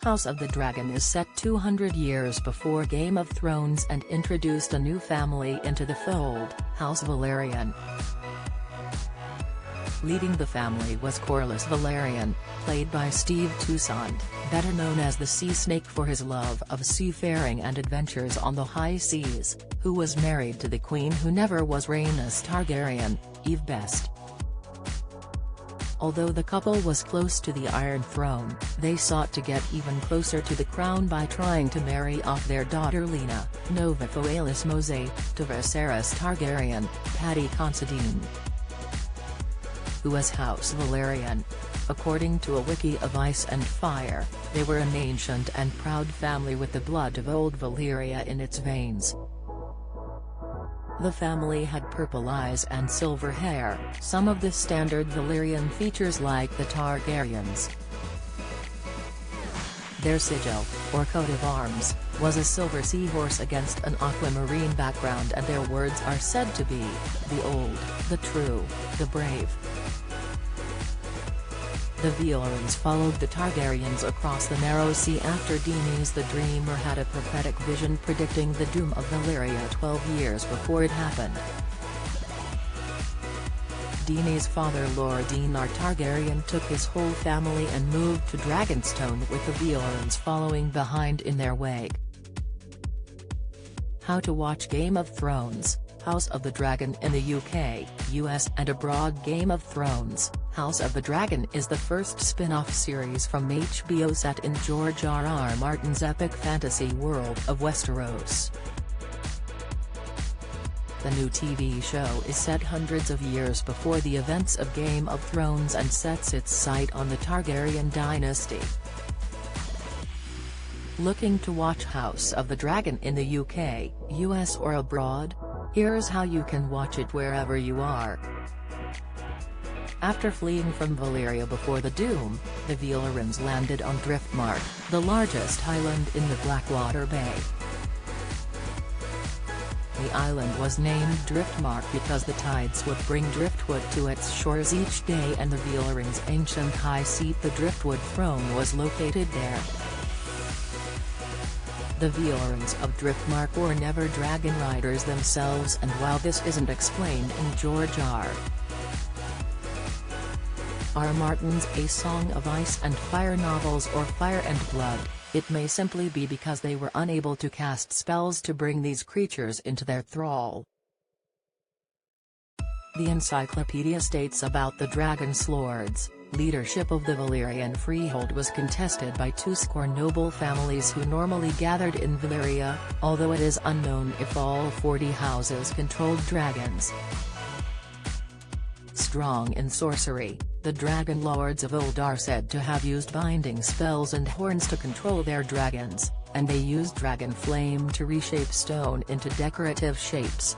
House of the Dragon is set 200 years before Game of Thrones and introduced a new family into the fold, House Velaryon. Leading the family was Corlys Velaryon, played by Steve Toussaint, better known as the Sea Snake for his love of seafaring and adventures on the high seas, who was married to the queen who never was Rhaenys Targaryen, Eve Best. Although the couple was close to the Iron Throne, they sought to get even closer to the crown by trying to marry off their daughter Lena, Nova Foalis Mose, to Viserys Targaryen, Paddy Considine, who was House Velaryon. According to a wiki of Ice and Fire, they were an ancient and proud family with the blood of old Valyria in its veins. The family had purple eyes and silver hair, some of the standard Valyrian features like the Targaryens. Their sigil, or coat of arms, was a silver seahorse against an aquamarine background, and their words are said to be, "The old, the true, the brave." The Velaryons followed the Targaryens across the narrow sea after Daenerys the Dreamer had a prophetic vision predicting the doom of Valyria 12 years before it happened. Daenerys' father Lord Daenar Targaryen took his whole family and moved to Dragonstone with the Velaryons following behind in their wake. How to watch Game of Thrones, House of the Dragon in the UK, US and abroad. Game of Thrones, House of the Dragon is the first spin-off series from HBO set in George R.R. Martin's epic fantasy world of Westeros. The new TV show is set hundreds of years before the events of Game of Thrones and sets its sight on the Targaryen dynasty. Looking to watch House of the Dragon in the UK, US or abroad? Here's how you can watch it wherever you are. After fleeing from Valyria before the Doom, the Velaryons landed on Driftmark, the largest island in the Blackwater Bay. The island was named Driftmark because the tides would bring driftwood to its shores each day, and the Velaryons' ancient high seat, the Driftwood Throne, was located there. The Velaryons of Driftmark were never dragon riders themselves, and while this isn't explained in George R.R. Martin's A Song of Ice and Fire novels or Fire and Blood, it may simply be because they were unable to cast spells to bring these creatures into their thrall. The encyclopedia states about the Dragon's lords. Leadership of the Valyrian freehold was contested by 20 noble families who normally gathered in Valyria, although it is unknown if all 40 houses controlled dragons. Strong in sorcery, the dragon lords of old are said to have used binding spells and horns to control their dragons, and they used dragon flame to reshape stone into decorative shapes.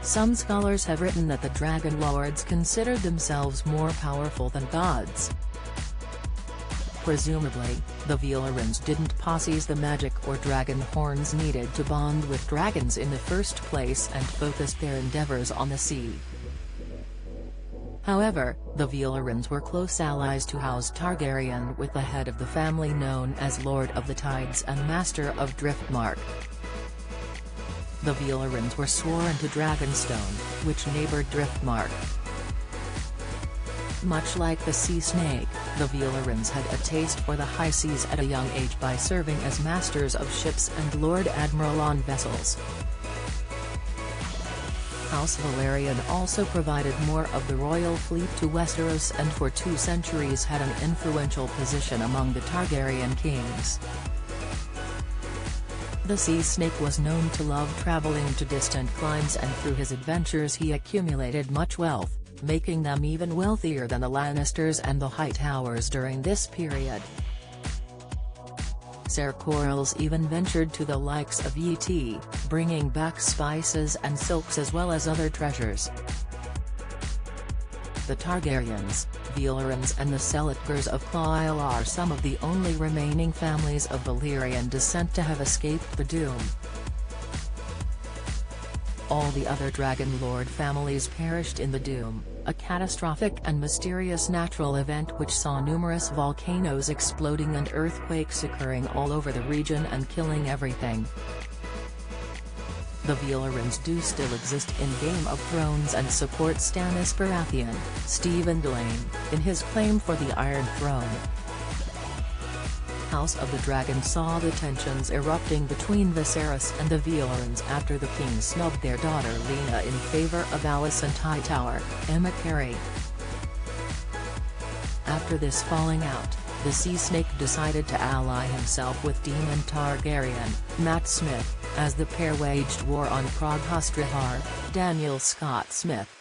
Some scholars have written that the dragon lords considered themselves more powerful than gods. Presumably, the Velaryons didn't possess the magic or dragon horns needed to bond with dragons in the first place and focused their endeavors on the sea. However, the Velaryons were close allies to House Targaryen, with the head of the family known as Lord of the Tides and Master of Driftmark. The Velaryons were sworn to Dragonstone, which neighbored Driftmark. Much like the Sea Snake, the Velaryons had a taste for the high seas at a young age by serving as masters of ships and Lord Admiral on vessels. House Velaryon also provided more of the royal fleet to Westeros and for 2 centuries had an influential position among the Targaryen kings. The Sea Snake was known to love traveling to distant climes, and through his adventures he accumulated much wealth, making them even wealthier than the Lannisters and the Hightowers during this period. Ser Corlys even ventured to the likes of Yeti, bringing back spices and silks as well as other treasures. The Targaryens, Velaryons and the Selitgers of Clail are some of the only remaining families of Valyrian descent to have escaped the Doom. All the other Dragon Lord families perished in the Doom, a catastrophic and mysterious natural event which saw numerous volcanoes exploding and earthquakes occurring all over the region and killing everything. The Velaryons do still exist in Game of Thrones and support Stannis Baratheon, Stephen Delane, in his claim for the Iron Throne. House of the Dragon saw the tensions erupting between Viserys and the Velaryons after the king snubbed their daughter Lena in favor of Alicent Hightower, Emma Carey. After this falling out, the Sea Snake decided to ally himself with Daemon Targaryen, Matt Smith, as the pair waged war on Krog Hustihar, Daniel Scott Smith.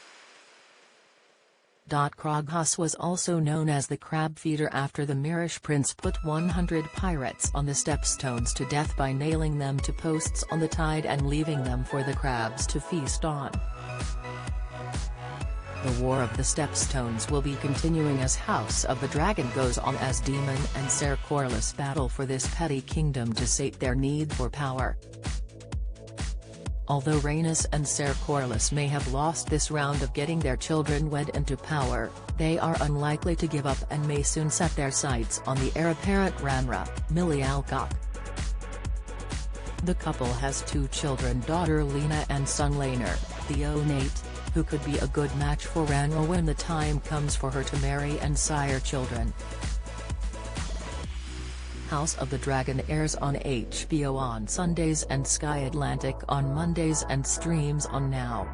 Kroghus was also known as the Crab Feeder after the Mirish prince put 100 pirates on the Stepstones to death by nailing them to posts on the tide and leaving them for the crabs to feast on. The War of the Stepstones will be continuing as House of the Dragon goes on as Daemon and Ser Corlys battle for this petty kingdom to sate their need for power. Although Rhaenys and Ser Corlys may have lost this round of getting their children wed into power, they are unlikely to give up and may soon set their sights on the heir apparent Rhaenyra, Millie Alcock. The couple has 2 children, daughter Lena and son Laenor, the Onate, who could be a good match for Rhaenyra when the time comes for her to marry and sire children. House of the Dragon airs on HBO on Sundays and Sky Atlantic on Mondays and streams on Now.